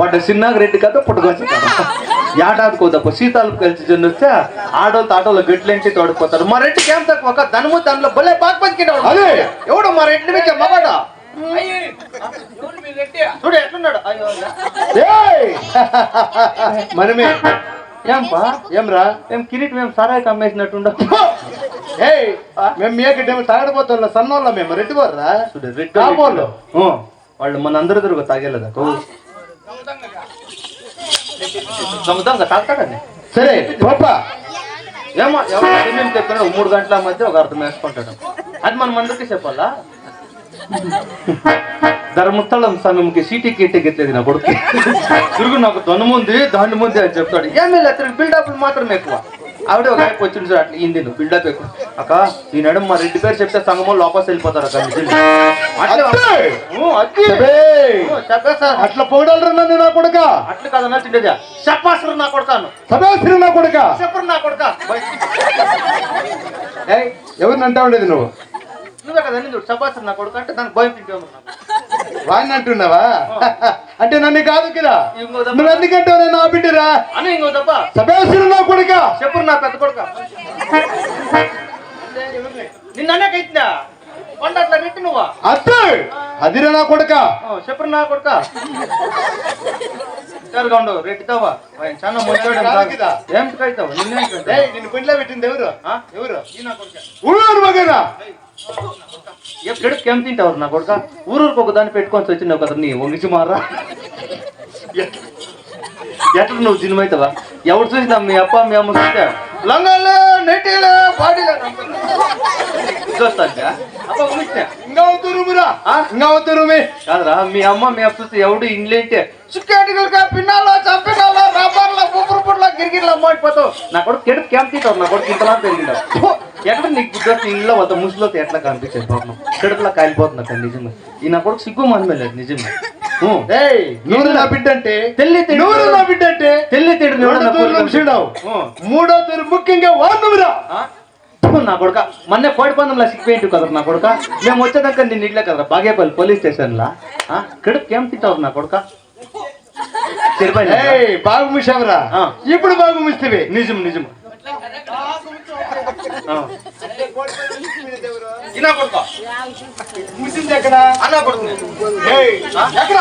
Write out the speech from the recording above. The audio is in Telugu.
వాటి చిన్నగా రెడ్డి కదా పుట్టుకొచ్చి ఏడాదికోదప్ప శీతాలు కలిసి జొన్న వస్తే ఆడోళ్ళతో ఆటోళ్ళు గట్లేంటి తోడిపోతారు. మా రెడ్డికి ఏం తక్కువ ఒక ధనము దానిలో భలే బాగా బతికినాడు. అదే ఎవడు మా రెడ్డి మీద మగాడా చూడు ఎట్లున్నాడు. మనమే ఏంపా ఏంరా ఏం కిరీట్ మేము సారాయి కమ్మేసినట్టుండ. మేము మేకటేమో తాగడిపోతాం సన్నోళ్ళ మేము రెడ్డి వర్రా రెడ్డి వాళ్ళు మన అందరూ తిరుగు తాగేలేదా సముద్రంగా తాగుతాడని. సరే గొప్ప ఏమో ఎవరు చెప్పినాడు 3 గంటల మధ్య ఒక అర్థం వేసుకుంటాడు. అది మనం అందరికీ చెప్పాలా. ధర్మస్థలం సమయంకి సీటీ కెట్టెగెట్లేదు నా కొడుకు తిరుగు నాకు దొనముంది దాని ముందు అని చెప్తాడు. ఏమీ లేదు బిల్డప్ మాత్రం ఎక్కువ. ఆవిడ ఒక వైపు వచ్చింది సార్ అట్లా ఇంది బిల్డప్ ఎక్కువ. అక్క ఈ నడు మా రెడ్డి పేరు చెప్తే సంగమో లోపస్ వెళ్ళిపోతారు అక్క. అట్లా పొగడలరా నా కొడుక. అట్లా కదన్నా తిండేదా చెప్పాసరు నా కొడుకాను సభాశ్రీ నా కొడుక చెప్పరు నా కొడుక. ఎవరిని అంటా ఉండేది నువ్వు? నువ్వే కదా చూడు సభాశ్రీ నా కొడుకు అంటే దానికి భయం తింటే వాడిని అంటున్నావా? అంటే నన్ను కాదు కదా నువ్వు ఎందుకంటే నా బిడ్డరా అని ఇంకో తప్ప సభాశ్రీ నా కొడుక చెప్పరు నా పెద్ద కొడుక. నిన్న అనేకైతుందా కొండ అట్లా రెట్టి నువ్వా అత్తే అదిరా నా కొడుక చెప్పరు నా కొడుక. ఉండవు రెట్టితావా చాలా మంచి ఏమిటికైతావు నిన్ను పిండిలో పెట్టింది ఎవరు ఎవరు ఊరు మగనా ఎక్కడికి ఏం తింటావు నా కొడుక. ఊరూరికి ఒక దాన్ని పెట్టుకొని వచ్చినావు కదా నీ వంగిచి మారా. ఎట్లా నువ్వు సినిమైతావా? ఎవరు చూసినా మీ అప్ప మీ అమ్మ చూస్తే లంగాలు నెట్టిలు బాడీలు కాదురా మీ అమ్మ మీ అప్ప చూస్తే ఎవడు ఇంగ్లేంటే చిక్కేటిగా పిన్నాలో చంపినాలో రబ్బర్లో బుబ్బురు పుట్లో గిరిగిరిలో అమ్మాయిపోతావు. నా కొడుకు కెడుకు కేం తింటావు నా కొడుకు ఇంతలా పెరిగినావు. ఎక్కడ నీకు బుద్ధి ఇంట్లో వద్ద ముసులో ఎట్లా కనిపించేది పాపం కడుపులా కాలిపోతున్నా కానీ నిజంగా ఈ నా కొడుకు సిగ్గు మనమేలేదు నిజంగా. నువ్వు నా బిడ్డ అంటే తెల్లి నువ్వు నా బిడ్డ అంటే తెల్లి తేడు మూడో తేరు ముఖ్యంగా వాడురా నా కొడుక. మొన్న కోడి పందంలో సిక్కిపోయింటు కదా నా కొడుక. మేము వచ్చేదాకా నేను ఇట్లే కదరా బాగేపల్లి పోలీస్ స్టేషన్ లా కడుపు ఏం తింటావు నా కొడుక. బాగు ముసావరా ఇప్పుడు బాగు ముస్తేవి నిజం నిజం. ముసింది ఎక్కడ అన్నా కొడుకు ఎక్కడ